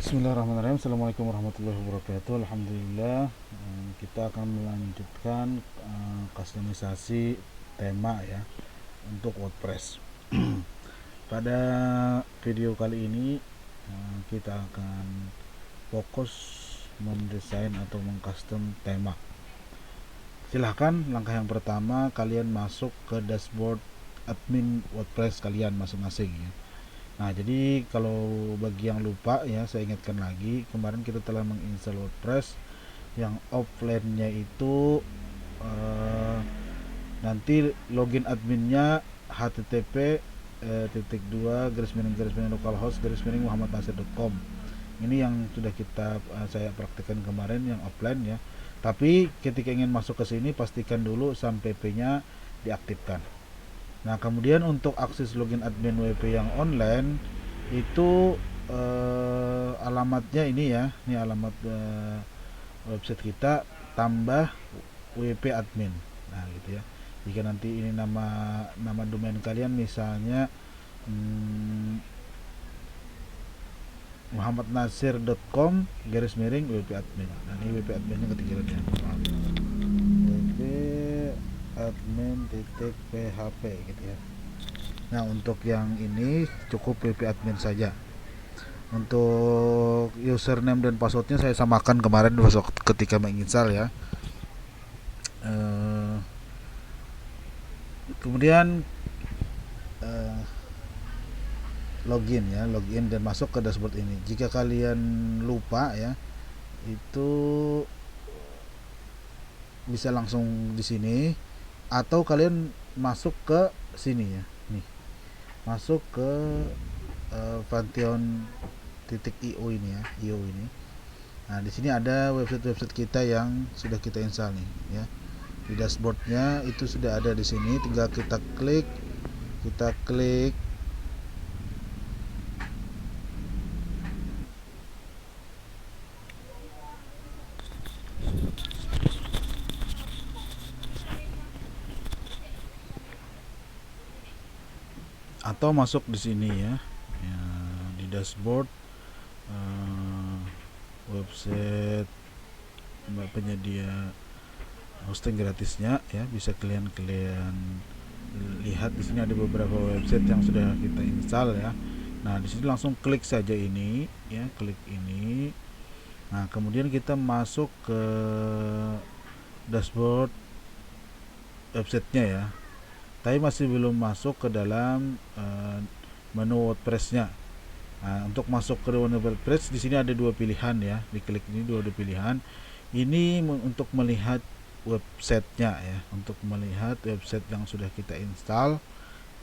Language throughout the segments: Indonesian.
Bismillahirrahmanirrahim. Assalamualaikum warahmatullahi wabarakatuh. Alhamdulillah, kita akan melanjutkan kustomisasi tema ya untuk WordPress. Pada video kali ini kita akan fokus mendesain atau mengcustom tema. Silahkan langkah yang pertama kalian masuk ke dashboard admin WordPress kalian masing-masing ya. Nah, jadi kalau bagi yang lupa ya, saya ingatkan lagi, kemarin kita telah menginstal WordPress yang offline-nya itu nanti login adminnya http _localhost_muhammadnasir.com. Ini yang sudah saya praktikkan kemarin yang offline ya. Tapi ketika ingin masuk ke sini pastikan dulu SAM PP-nya diaktifkan. Nah, kemudian untuk akses login admin WP yang online itu alamatnya ini ya, ini alamat website kita tambah WP admin. Nah, gitu ya. Jika nanti ini nama domain kalian misalnya muhammadnasir.com _WP admin. Nah, ini WP adminnya ketinggalan ya. WP admin.php gitu ya. Nah, untuk yang ini cukup WP admin saja. Untuk username dan passwordnya saya samakan kemarin ketika menginstal ya. Kemudian login dan masuk ke dashboard ini. Jika kalian lupa ya, itu bisa langsung di sini atau kalian masuk ke sini ya. Nih. Masuk ke Pantheon.io ini ya, io ini. Nah, di sini ada website kita yang sudah kita install nih ya. Di dashboardnya itu sudah ada di sini, tinggal kita klik atau masuk di sini ya, di dashboard website penyedia hosting gratisnya ya. Bisa kalian lihat di sini ada beberapa website yang sudah kita install ya. Nah, di sini langsung klik saja ini ya, klik ini. Nah, kemudian kita masuk ke dashboard websitenya ya. Tapi masih belum masuk ke dalam menu WordPress-nya. Nah, untuk masuk ke menu WordPress di sini ada dua pilihan ya. Diklik ini dua pilihan. Ini untuk melihat websitenya ya, untuk melihat website yang sudah kita install.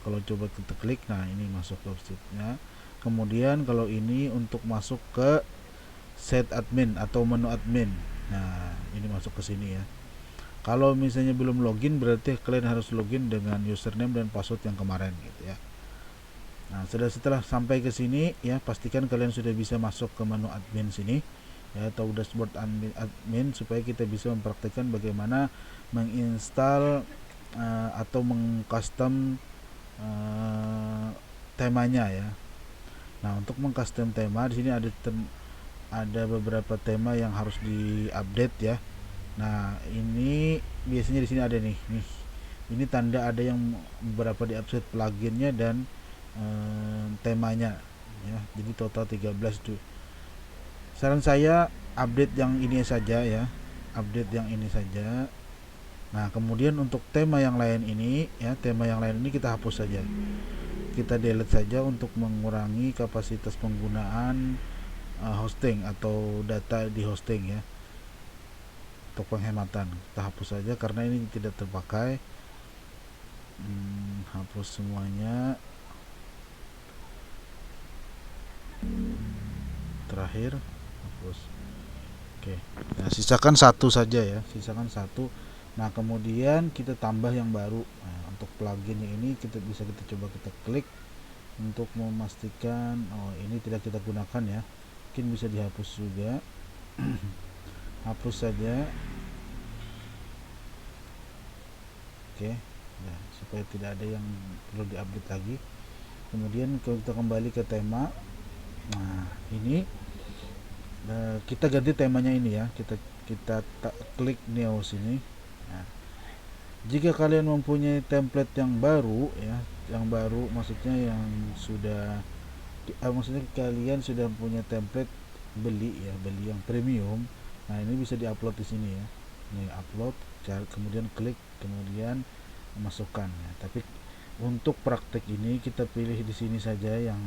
Kalau coba kita klik, nah ini masuk ke websitenya. Kemudian kalau ini untuk masuk ke set admin atau menu admin. Nah, ini masuk ke sini ya. Kalau misalnya belum login berarti kalian harus login dengan username dan password yang kemarin gitu ya. Nah, setelah sampai ke sini ya, pastikan kalian sudah bisa masuk ke menu admin sini ya, atau dashboard admin supaya kita bisa mempraktikkan bagaimana menginstal atau mengcustom temanya ya. Nah, untuk mengcustom tema di sini ada beberapa tema yang harus diupdate ya. Nah, ini biasanya di sini ada nih. Ini tanda ada yang beberapa di-update pluginnya dan temanya ya. Jadi total 13 tuh. Saran saya update yang ini saja ya. Update yang ini saja. Nah, kemudian untuk tema yang lain ini ya, tema yang lain ini kita hapus saja. Kita delete saja untuk mengurangi kapasitas penggunaan hosting atau data di hosting ya. Untuk penghematan kita hapus saja karena ini tidak terpakai. Hapus semuanya. Terakhir hapus. Oke. Nah, sisakan satu saja ya, sisakan satu. Nah, kemudian kita tambah yang baru. Nah, untuk pluginnya ini kita coba kita klik untuk memastikan ini tidak kita gunakan ya. Mungkin bisa dihapus juga. Hapus saja. Oke. Nah, supaya tidak ada yang perlu diupdate lagi. Kemudian kita kembali ke tema. Nah, ini kita ganti temanya ini ya, kita klik new sini. Nah, jika kalian mempunyai template yang baru ya, yang baru maksudnya yang sudah maksudnya kalian sudah punya template beli ya, beli yang premium. Nah, ini bisa diupload di sini ya. Ini upload, kemudian klik, kemudian masukkan ya. Tapi untuk praktek ini kita pilih di sini saja yang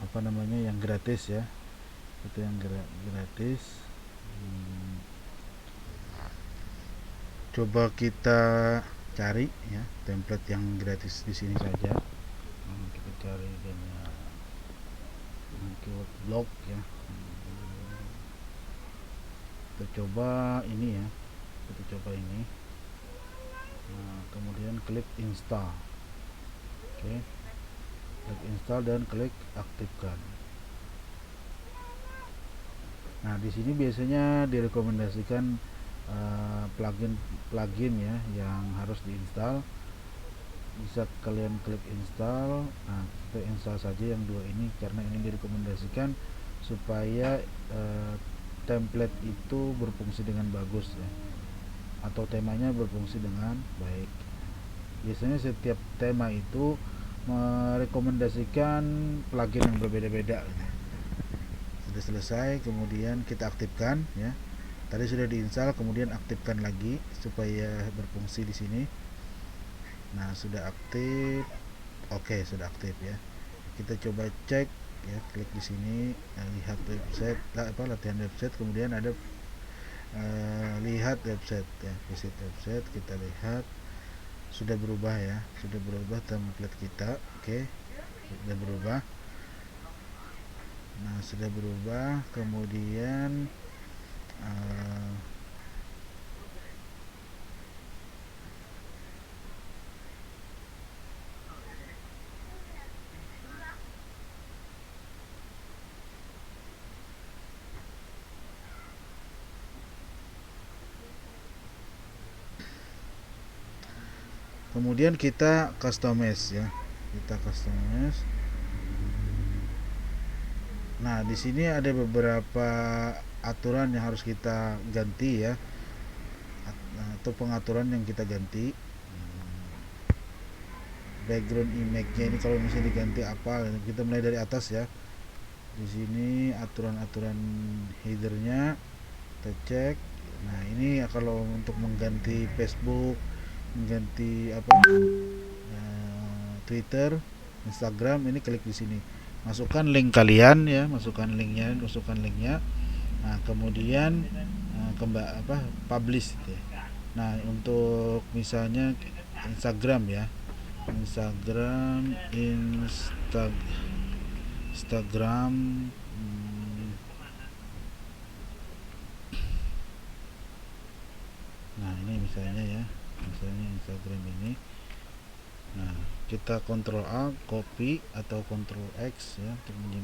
apa namanya, yang gratis ya. Itu yang gratis. Coba kita cari ya template yang gratis di sini saja. Kita cari dengan keyword blog ya. Kita coba ini ya, kita coba ini. Nah, kemudian klik install. Oke, klik install dan klik aktifkan. Nah, di sini biasanya direkomendasikan plugin ya yang harus diinstal. Bisa kalian klik install. Nah, kita install saja yang dua ini karena ini direkomendasikan supaya template itu berfungsi dengan bagus ya, atau temanya berfungsi dengan baik. Biasanya setiap tema itu merekomendasikan plugin yang berbeda-beda. Sudah selesai, kemudian kita aktifkan ya. Tadi sudah diinstal, kemudian aktifkan lagi supaya berfungsi di sini. Nah, sudah aktif. Oke, sudah aktif ya. Kita coba cek ya, klik di sini, lihat website, latihan website, kemudian ada lihat website ya, visit website. Kita lihat sudah berubah ya, sudah berubah template kita. Oke, sudah berubah. Nah, sudah berubah, kemudian kemudian kita customize ya, kita customize. Nah, di sini ada beberapa aturan yang harus kita ganti ya, atau pengaturan yang kita ganti. Background image-nya ini kalau misalnya diganti apa, kita mulai dari atas ya. Di sini aturan-aturan headernya kita cek. Nah, ini kalau untuk mengganti Facebook, mengganti Twitter, Instagram, ini klik di sini. Masukkan link kalian ya, masukkan linknya. Nah, kemudian publish gitu ya. Nah, untuk misalnya Instagram ya, Instagram. Nah, ini misalnya ya, Instagram ini. Nah, kita Ctrl A, copy atau Ctrl X ya untuk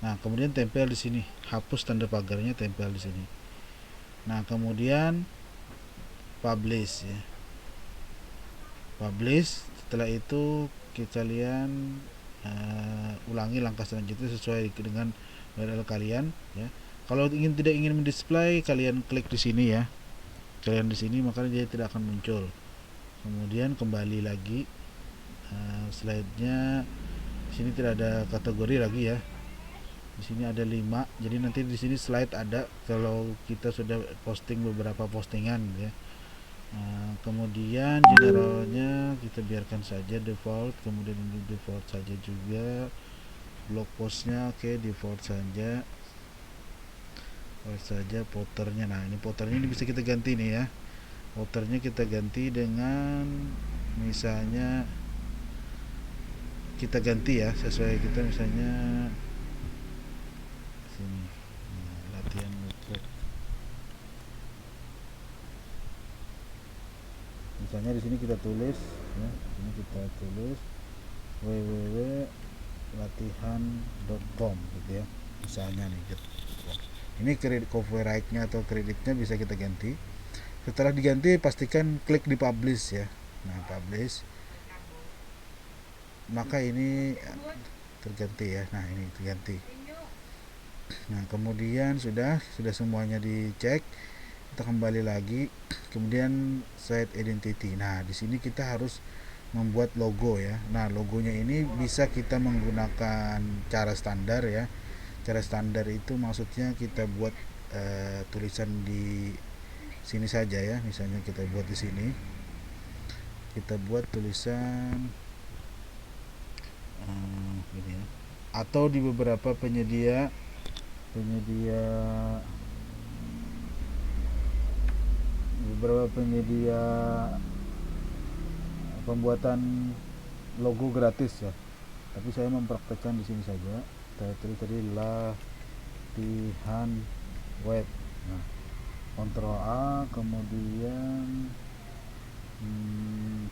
Nah, kemudian tempel di sini, hapus tanda pagarnya, tempel di sini. Nah, kemudian publish ya. Publish. Setelah itu kalian ulangi langkah selanjutnya sesuai dengan URL kalian ya. Kalau tidak ingin mendisplay, kalian klik di sini ya. Kalian di sini, maka dia tidak akan muncul. Kemudian kembali lagi, slide-nya di sini tidak ada kategori lagi ya. Di sini ada 5. Jadi nanti di sini slide ada kalau kita sudah posting beberapa postingan ya. Kemudian generalnya kita biarkan saja default, kemudian ini default saja juga. Blog postnya oke, default saja. Footernya, nah ini footernya ini bisa kita ganti nih ya. Footernya kita ganti dengan misalnya kita ganti ya sesuai kita, misalnya sini latihan website. Misalnya di sini kita tulis ya, ini kita tulis www.latihan.com gitu ya. Misalnya nih gitu. Ini kredit copyright-nya atau kreditnya bisa kita ganti. Setelah diganti pastikan klik di publish ya. Nah, publish. Maka ini terganti ya. Nah, ini terganti. Nah, kemudian sudah semuanya dicek, kita kembali lagi, kemudian site identity. Nah, di sini kita harus membuat logo ya. Nah, logonya ini bisa kita menggunakan cara standar ya. Cara standar itu maksudnya kita buat tulisan di sini saja ya. Misalnya kita buat di sini, kita buat tulisan gini ya. Atau di beberapa penyedia pembuatan logo gratis ya. Tapi saya mempraktekkan di sini saja. Saya tulis tadi latihan web. Nah, Ctrl A, kemudian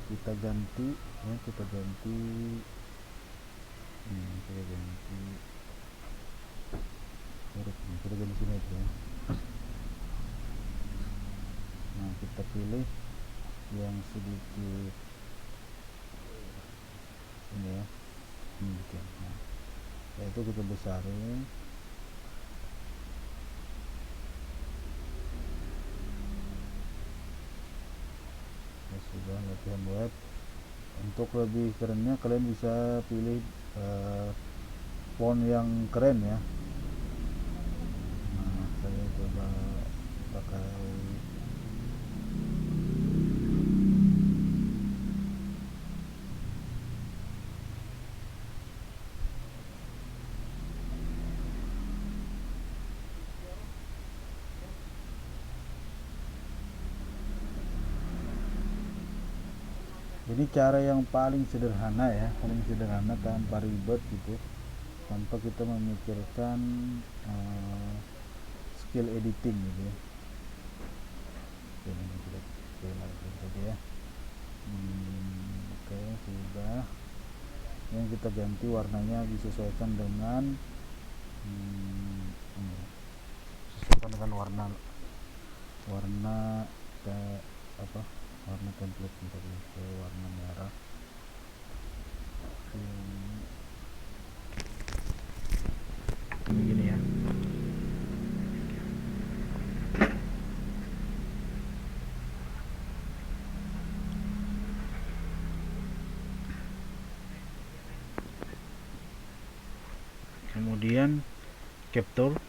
kita ganti ya, kita ganti sini aja. Nah, kita pilih yang sedikit ini ya, demikian. Nah, itu kita besarin. Ya, sudah latihan web. Untuk lebih kerennya kalian bisa pilih font yang keren ya. Nah, saya coba pakai ini cara yang paling sederhana ya, paling sederhana tanpa ribet gitu, tanpa kita memikirkan skill editing gitu ya. Ini kita saja ya. Oke, sudah. Yang kita ganti warnanya disesuaikan dengan warna warna template tadi, ke warna merah. Begini ya. Kemudian capture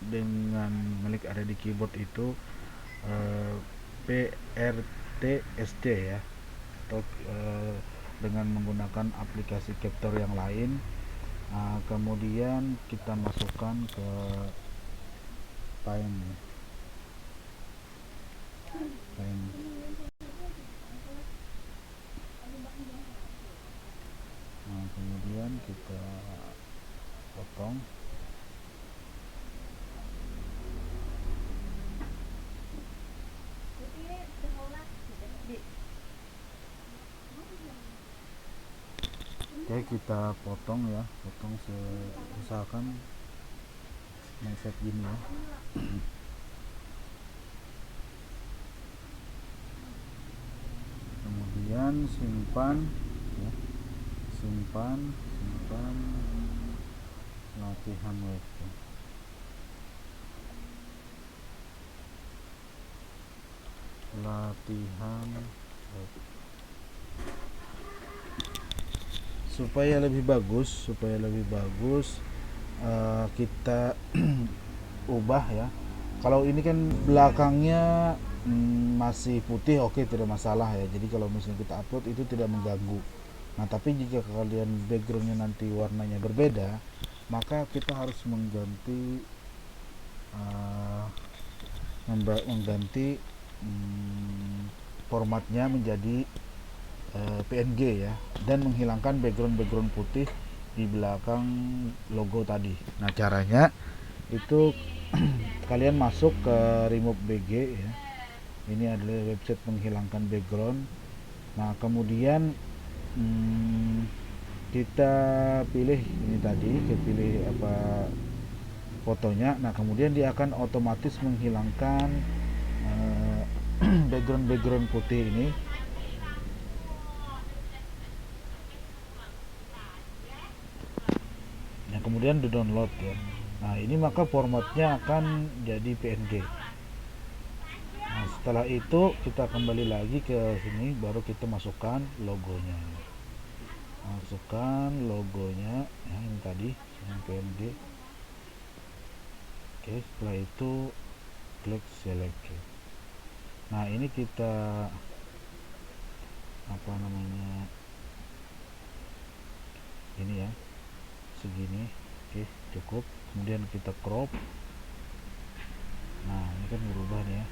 dengan klik ada di keyboard itu PRTSD ya, atau dengan menggunakan aplikasi capture yang lain. Kemudian kita masukkan ke Paint. Nah, kemudian kita potong. Oke, kita potong ya, usahakan mindset gini ya. Kemudian simpan ya, simpan latihan web ya. Latihan web. Supaya lebih bagus kita ubah ya. Kalau ini kan belakangnya masih putih, oke, tidak masalah ya. Jadi kalau misalnya kita upload itu tidak mengganggu. Nah, tapi jika kalian backgroundnya nanti warnanya berbeda, maka kita harus mengganti formatnya menjadi PNG ya, dan menghilangkan background putih di belakang logo tadi. Nah, caranya itu kalian masuk ke remove BG ya. Ini adalah website menghilangkan background. Nah, kemudian kita pilih ini tadi, kita pilih fotonya. Nah, kemudian dia akan otomatis menghilangkan background putih ini. Nah, kemudian di download ya. Nah, ini maka formatnya akan jadi PNG. Nah, setelah itu kita kembali lagi ke sini, baru kita masukkan logonya. Masukkan logonya, ya, ini tadi yang PNG. Oke, setelah itu klik select. Nah, ini kita apa namanya, ini ya, segini. Oke, cukup. Kemudian kita crop. Nah, ini kan berubah nih ya.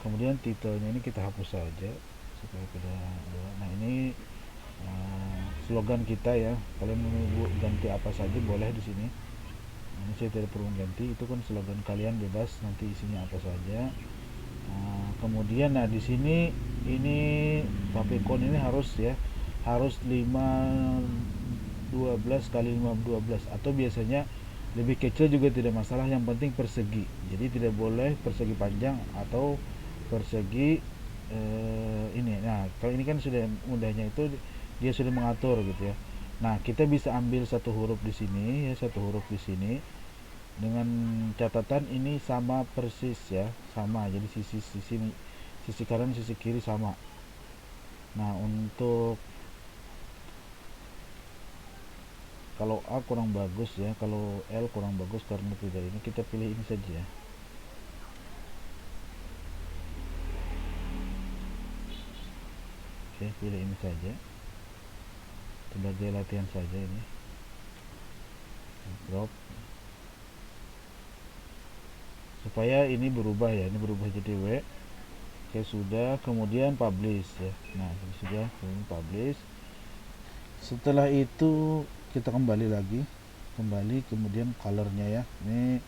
Kemudian titelnya ini kita hapus saja supaya tidak ada. Nah, ini slogan kita ya. Kalian mau ganti apa saja boleh di sini. Ini saya tidak perlu ganti, itu kan slogan kalian, bebas nanti isinya apa saja. Kemudian nah di sini ini favicon ini harus ya, harus 512 kali 512, atau biasanya lebih kecil juga tidak masalah, yang penting persegi. Jadi tidak boleh persegi panjang atau persegi ini. Nah, kalau ini kan sudah mudahnya itu dia sudah mengatur gitu ya. Nah, kita bisa ambil satu huruf di sini ya, satu huruf di sini dengan catatan ini sama persis ya, sama. Jadi sisi kanan sisi kiri sama. Nah, untuk kalau A kurang bagus ya, kalau L kurang bagus karena tidak ini, kita pilih ini saja. Oke, pilih ini saja sebagai latihan saja. Ini drop supaya ini berubah ya, ini berubah jadi W. Oke, sudah. Kemudian publish ya. Nah, ini sudah, kemudian publish. Setelah itu kita kembali lagi, kemudian colornya ya. Ini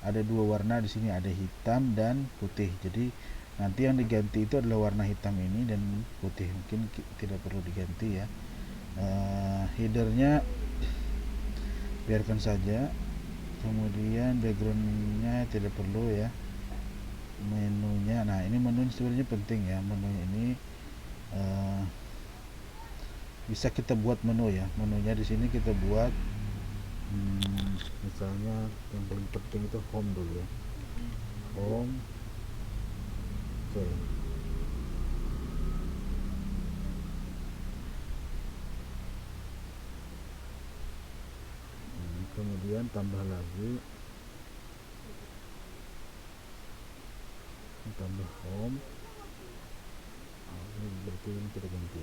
ada dua warna di sini, ada hitam dan putih. Jadi nanti yang diganti itu adalah warna hitam ini dan putih. Mungkin tidak perlu diganti ya. Headernya biarkan saja. Kemudian backgroundnya tidak perlu ya. Menunya, nah ini menu sebenarnya penting ya. Menunya ini bisa kita buat menu ya. Menunya di sini kita buat misalnya yang paling penting itu home dulu ya. Home. Oke. Kemudian tambah lagi, tambah home. Ini berarti ini kita ganti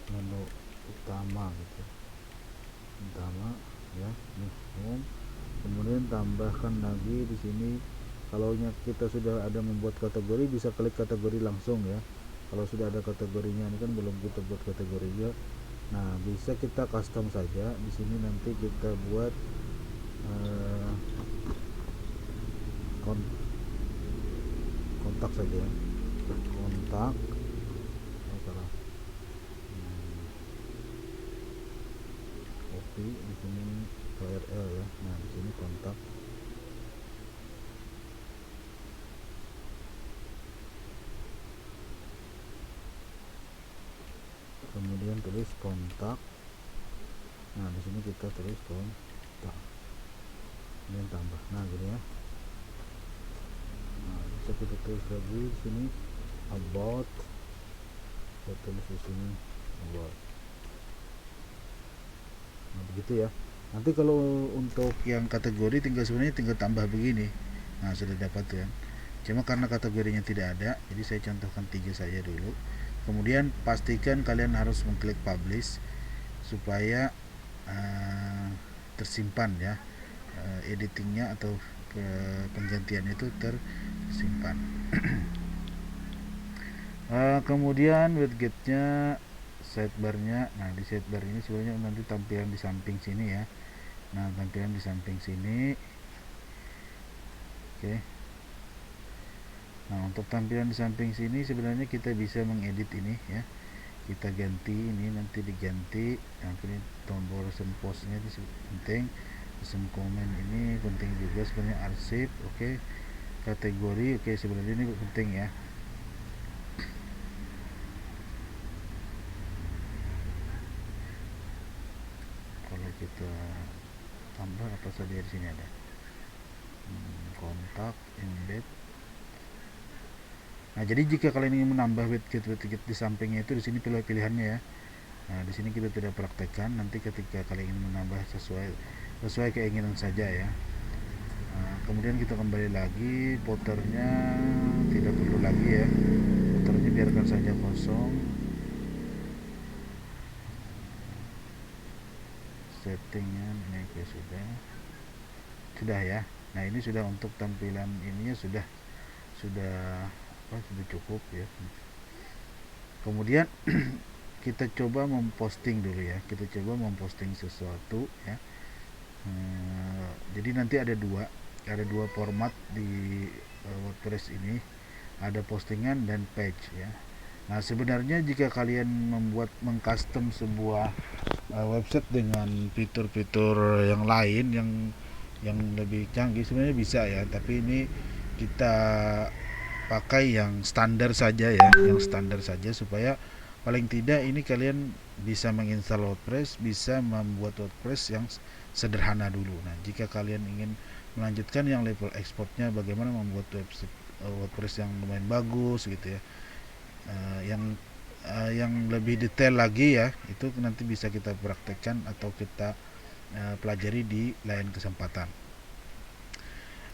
menu utama gitu, utama ya, ini home. Kemudian tambahkan lagi di sini, kalau kita sudah ada membuat kategori, bisa klik kategori langsung ya. Kalau sudah ada kategorinya, ini kan belum kita buat kategorinya. Nah, bisa kita custom saja di sini. Nanti kita buat kontak saja ya. Kontak, salah, copy di sini KRL ya. Nah, di sini kontak. Kemudian tulis kontak. Nah, di sini kita tulis kontak. Kemudian tambah. Nah, gini ya. Nah, bisa kita tulis lagi di sini about. Kita tulis di sini about. Nah, begitu ya. Nanti kalau untuk yang kategori sebenarnya tinggal tambah begini. Nah, sudah dapat ya. Cuma karena kategorinya tidak ada, jadi saya contohkan 3 saja dulu. Kemudian pastikan kalian harus mengklik publish supaya tersimpan ya, editingnya atau penggantian itu tersimpan. Kemudian widgetnya, sidebarnya. Nah, di sidebar ini sebenarnya nanti tampilan di samping sini ya. Nah, tampilan di samping sini. Oke. Nah, untuk tampilan di samping sini sebenarnya kita bisa mengedit ini ya. Kita ganti ini, nanti diganti. Nah, ini tombol recent postnya itu penting. Recent comment ini penting juga sebenarnya, arsip. Oke. Kategori, oke, sebenarnya ini penting ya. Kalau kita tambah apa saja di sini ada. kotak embed. Nah, jadi jika kalian ingin menambah widget di sampingnya itu, di sini pilih pilihannya ya. Nah, di sini kita tidak praktekkan, nanti ketika kalian ingin menambah sesuai keinginan saja ya. Nah, kemudian kita kembali lagi, footernya tidak perlu lagi ya, footernya biarkan saja kosong. Settingnya ini sudah ya. Nah, ini sudah untuk tampilan ininya sudah cukup ya. Kemudian kita coba memposting dulu ya, kita coba memposting sesuatu ya. Jadi nanti ada dua format di WordPress ini, ada postingan dan page ya. Nah, sebenarnya jika kalian mengcustom sebuah website dengan fitur-fitur yang lain yang lebih canggih sebenarnya bisa ya, tapi ini kita pakai yang standar saja ya, yang standar saja supaya paling tidak ini kalian bisa menginstal WordPress, bisa membuat WordPress yang sederhana dulu. Nah, jika kalian ingin melanjutkan yang level ekspornya, bagaimana membuat website WordPress yang lumayan bagus gitu ya, yang lebih detail lagi ya, itu nanti bisa kita praktekkan atau kita pelajari di lain kesempatan.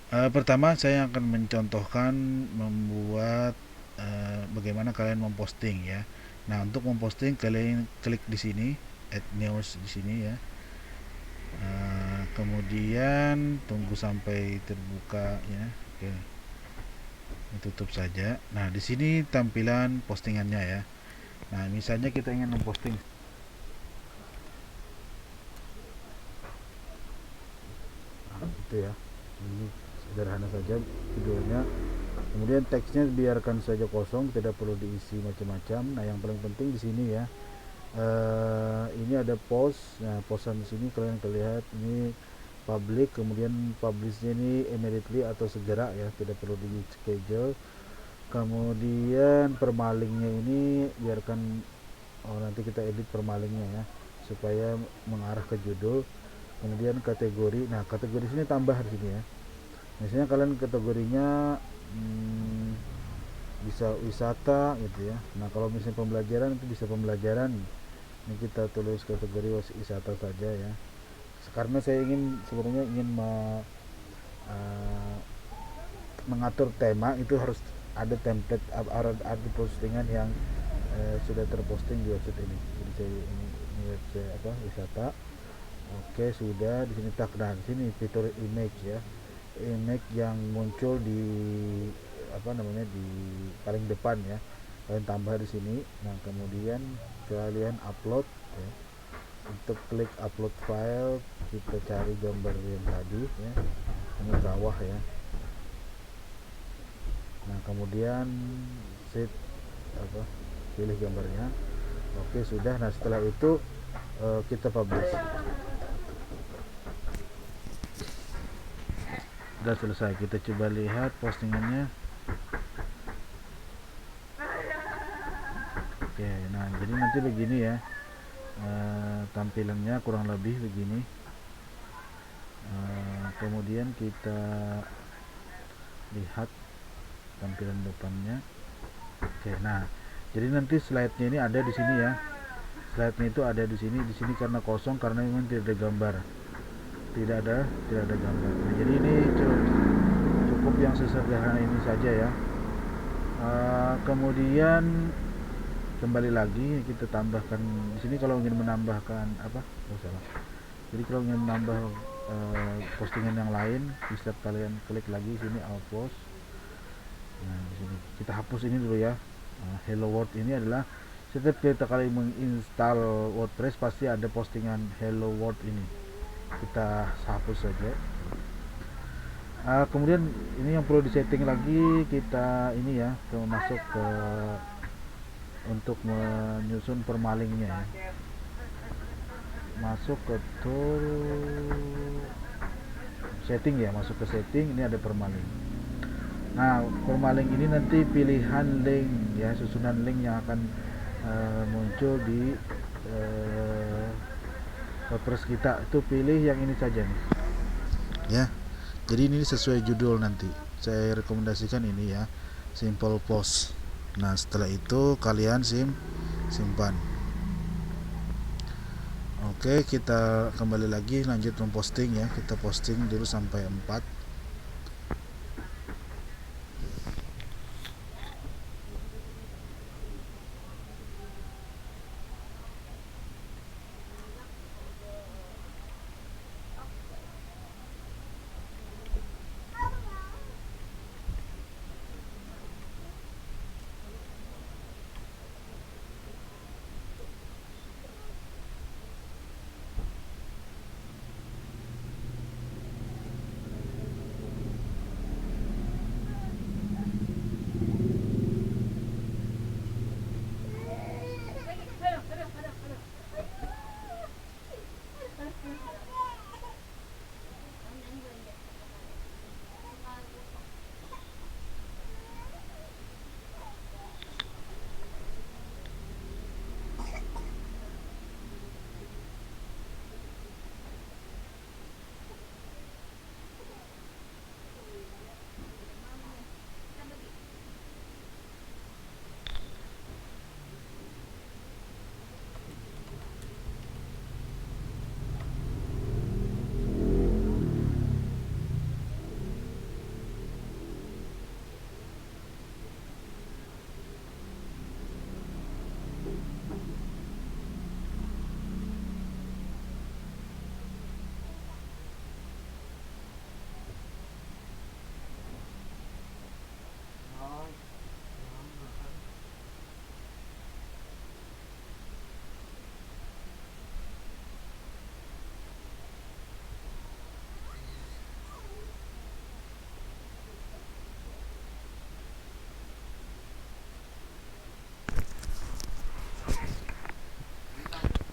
Pertama saya akan mencontohkan membuat bagaimana kalian memposting ya. Nah, untuk memposting kalian klik di sini, add news di sini ya. Kemudian tunggu sampai terbuka ya. Oke. Tutup saja. Nah, di sini tampilan postingannya ya. Nah, misalnya kita ingin memposting itu ya. Ini sederhana saja videonya. Kemudian teksnya biarkan saja kosong, tidak perlu diisi macam-macam. Nah, yang paling penting di sini ya, ini ada post. Nah, postan di sini kalian lihat ini public, kemudian publishnya ini immediately atau segera ya, tidak perlu di schedule. Kemudian permalingnya ini biarkan, nanti kita edit permalingnya ya supaya mengarah ke judul. Kemudian kategori, nah kategori sini tambah di sini ya. Misalnya kalian kategorinya bisa wisata gitu ya. Nah, kalau misalnya pembelajaran itu bisa pembelajaran. Ini kita tulis kategori wisata saja ya. Karena saya sebenarnya ingin mengatur tema, itu harus ada template, ada postingan yang sudah terposting di website ini. Jadi saya ini website wisata. Oke, sudah di sini tag, dan sini fitur image ya. Image yang muncul di di paling depan ya, kalian tambah di sini. Nah, kemudian kalian upload ya. Untuk klik upload file, kita cari gambar yang tadi ya, ini bawah ya. Nah, kemudian pilih gambarnya. Oke, sudah. Nah, setelah itu kita publish. Sudah selesai. Kita coba lihat postingannya. Oke, nah jadi nanti begini ya, tampilannya kurang lebih begini. Kemudian kita lihat tampilan depannya. Oke, nah jadi nanti slide-nya ini ada di sini ya. Slide-nya itu ada di sini. Di sini karena kosong, karena memang tidak ada gambar. Tidak ada gambar. Nah, jadi ini cukup yang sesederhana ini saja ya. Kemudian kembali lagi kita tambahkan di sini kalau ingin menambahkan jadi kalau ingin menambah postingan yang lain, bisa kalian klik lagi sini all post. Nah, di sini kita hapus ini dulu ya. Hello World ini adalah setiap kita kali menginstal WordPress pasti ada postingan Hello World ini. Kita hapus saja. Kemudian ini yang perlu disetting lagi, kita ini ya, masuk ke untuk menyusun permalingnya ya. Masuk ke tool setting ya, masuk ke setting, ini ada permaling. Nah, permaling ini nanti pilihan link ya, susunan link yang akan muncul di WordPress kita, itu pilih yang ini saja nih ya. Jadi ini sesuai judul nanti. saya rekomendasikan ini ya, Simple Post. Nah setelah itu kalian simpan. Oke, kita kembali lagi lanjut memposting ya. Kita posting dulu sampai 4.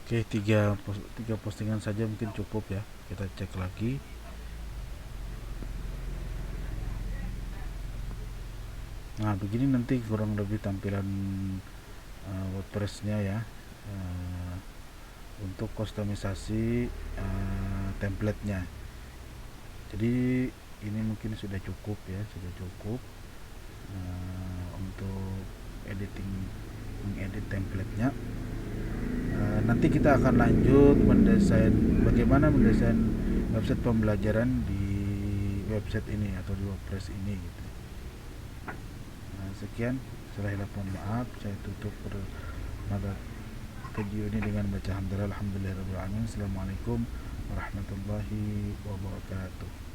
Oke, tiga postingan saja mungkin cukup ya. Kita cek lagi. Nah, begini nanti kurang lebih tampilan WordPress-nya ya. Untuk kustomisasi template-nya. Jadi ini mungkin sudah cukup ya, sudah cukup untuk mengedit template-nya. Nanti kita akan lanjut bagaimana mendesain website pembelajaran di website ini atau di WordPress ini gitu. Nah, sekian, mohon maaf, saya tutup pada video ini dengan baca hamdalah alhamdulillahirabbil alamin. Assalamualaikum warahmatullahi wabarakatuh.